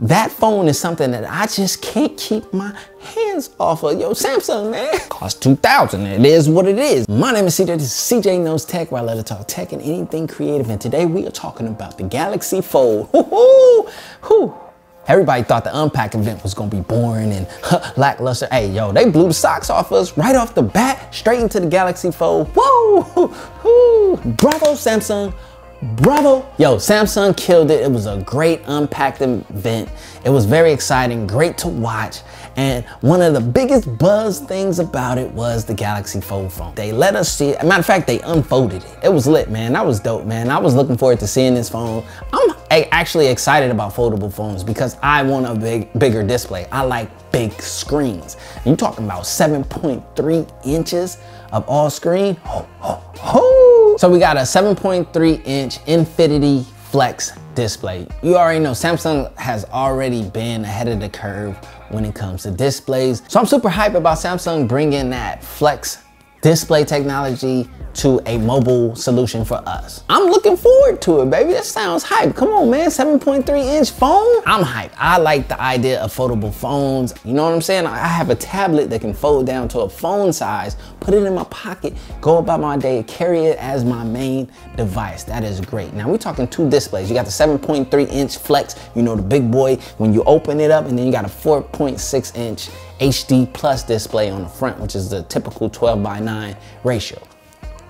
that phone is something that I just can't keep my hands off of. Yo, Samsung, man. Cost $2,000. It is what it is. My name is CJ. This is CJ Knows Tech, where I love to talk tech and anything creative. And today we are talking about the Galaxy Fold. Everybody thought the Unpack event was gonna be boring and lackluster. Hey, yo, they blew the socks off us right off the bat, straight into the Galaxy Fold. Whoa! Bravo, Samsung. Bravo. Yo, Samsung killed it. It was a great Unpacked event. It was very exciting, great to watch. And one of the biggest buzz things about it was the Galaxy Fold phone. They let us see it. As a matter of fact, they unfolded it. It was lit, man. That was dope, man. I was looking forward to seeing this phone. I'm actually excited about foldable phones because I want a bigger display. I like big screens. You talking about 7.3 inches of all screen? So we got a 7.3 inch Infinity Flex display. You already know Samsung has already been ahead of the curve when it comes to displays. So I'm super hyped about Samsung bringing that Flex display technology to a mobile solution for us. I'm looking forward to it, baby. That sounds hype. Come on, man, 7.3 inch phone? I'm hyped. I like the idea of foldable phones. You know what I'm saying? I have a tablet that can fold down to a phone size, put it in my pocket, go about my day, carry it as my main device. That is great. Now we're talking two displays. You got the 7.3 inch Flex, you know, the big boy when you open it up, and then you got a 4.6 inch HD plus display on the front, which is the typical 12:9 ratio.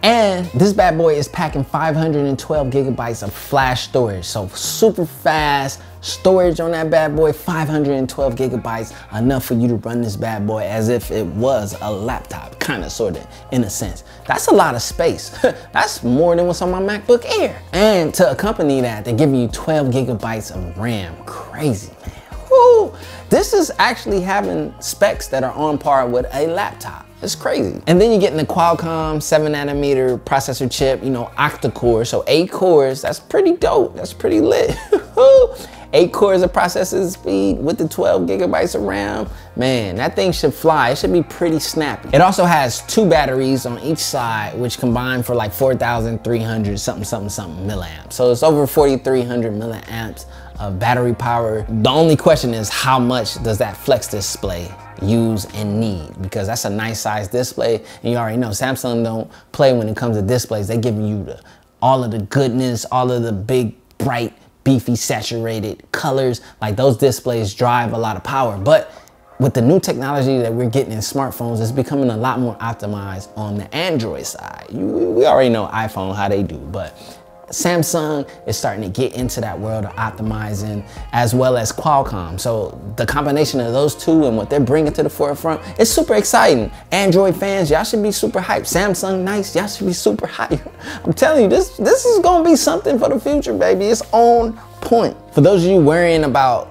And this bad boy is packing 512 gigabytes of flash storage. So super fast storage on that bad boy, 512 gigabytes, enough for you to run this bad boy as if it was a laptop, kind of, sort of, in a sense. That's a lot of space. That's more than what's on my MacBook Air. And to accompany that, they're giving you 12 gigabytes of RAM. Crazy, man. Woo! This is actually having specs that are on par with a laptop. It's crazy. And then you're getting the Qualcomm 7nm processor chip, you know, octa-core. So 8 cores, that's pretty dope. That's pretty lit. 8 cores of processing speed with the 12 gigabytes of RAM. Man, that thing should fly. It should be pretty snappy. It also has 2 batteries on each side, which combine for like 4,300 something milliamps. So it's over 4,300 milliamps of battery power. The only question is, how much does that Flex display use and need? Because that's a nice size display, and you already know Samsung don't play when it comes to displays. They giving you all of the goodness, all of the big, bright, beefy, saturated colors. Like, those displays drive a lot of power. But with the new technology that we're getting in smartphones, it's becoming a lot more optimized on the Android side. We already know iPhone, how they do, but Samsung is starting to get into that world of optimizing, as well as Qualcomm. So the combination of those two and what they're bringing to the forefront is super exciting. Android fans, y'all should be super hyped. Samsung nice, y'all should be super hyped. I'm telling you, this is gonna be something for the future, baby. It's on point. For those of you worrying about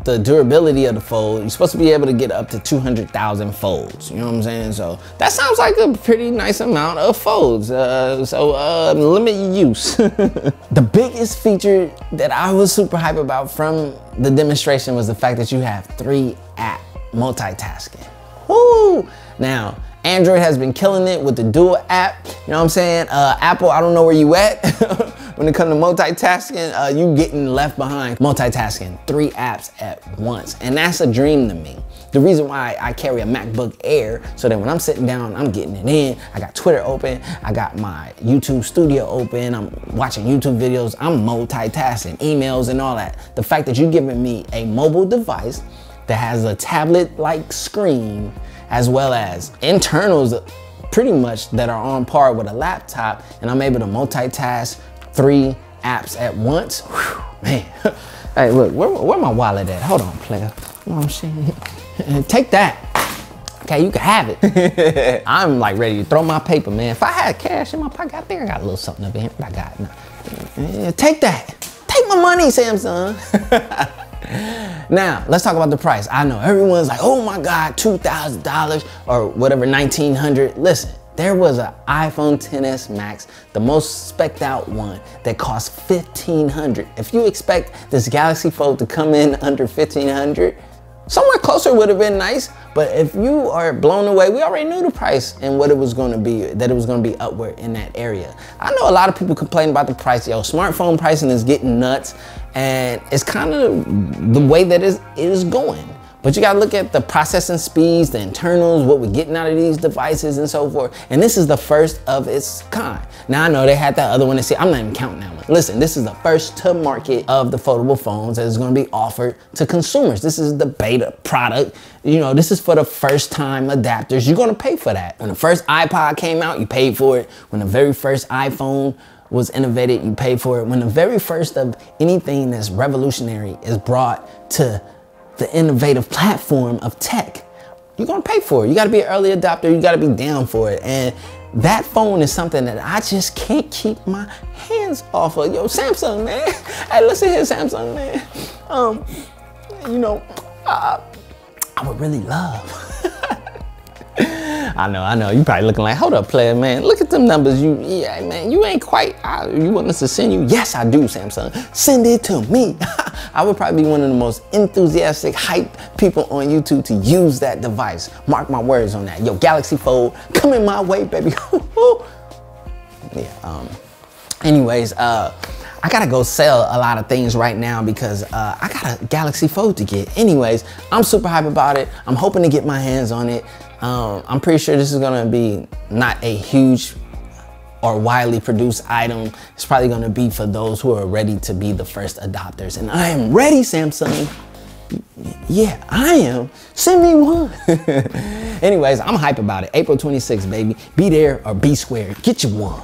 the durability of the Fold, you're supposed to be able to get up to 200,000 folds. You know what I'm saying? So that sounds like a pretty nice amount of folds. Limit your use. The biggest feature that I was super hype about from the demonstration was the fact that you have 3 app multitasking. Woo! Now, Android has been killing it with the dual app. You know what I'm saying? Apple, I don't know where you at. When it comes to multitasking, you getting left behind. Multitasking, 3 apps at once. And that's a dream to me. The reason why I carry a MacBook Air, so that when I'm sitting down, I'm getting it in. I got Twitter open, I got my YouTube studio open, I'm watching YouTube videos, I'm multitasking, emails and all that. The fact that you're giving me a mobile device that has a tablet-like screen, as well as internals pretty much that are on par with a laptop, and I'm able to multitask 3 apps at once. Whew, man. Hey, look, where my wallet at? Hold on, player. You know what I'm saying? Take that. Okay, you can have it. I'm like ready to throw my paper, man. If I had cash in my pocket, I think I got a little something up in here, but I got no. Take that. Take my money, Samsung. Now, let's talk about the price. I know everyone's like, oh my God, $2,000 or whatever, $1,900. Listen, there was an iPhone XS Max, the most spec'd out one, that cost $1,500. If you expect this Galaxy Fold to come in under $1,500, somewhere closer would have been nice. But if you are blown away, we already knew the price and what it was going to be, that it was going to be upward in that area. I know a lot of people complain about the price. Yo, smartphone pricing is getting nuts. and it's kind of the way that it is going. But you gotta look at the processing speeds, the internals, what we're getting out of these devices and so forth. And this is the first of its kind. Now I know they had that other one to see, I'm not even counting that one. Listen, this is the first to market of the foldable phones that is gonna be offered to consumers. This is the beta product. You know, this is for the first time adapters. You're gonna pay for that. When the first iPod came out, you paid for it. When the very first iPhone was innovated, you paid for it. When the very first of anything that's revolutionary is brought to the innovative platform of tech, you're gonna pay for it. You gotta be an early adopter, you gotta be down for it. And that phone is something that I just can't keep my hands off of. Yo, Samsung, man. Hey, listen here, Samsung, man. You know, I would really love. I know, you probably looking like, hold up, player, man. Look at them numbers. Yeah, man, you ain't quite, you want us to send you? Yes, I do, Samsung. Send it to me. I would probably be one of the most enthusiastic, hyped people on YouTube to use that device. Mark my words on that. Yo, Galaxy Fold, coming my way, baby. Yeah, anyways, I gotta go sell a lot of things right now because I got a Galaxy Fold to get. Anyways, I'm super hype about it. I'm hoping to get my hands on it. I'm pretty sure this is gonna be not a huge or widely produced item. It's probably gonna be for those who are ready to be the first adopters. And I am ready, Samsung. Yeah, I am. Send me one. Anyways, I'm hype about it. April 26th, baby. Be there or be square. Get you one.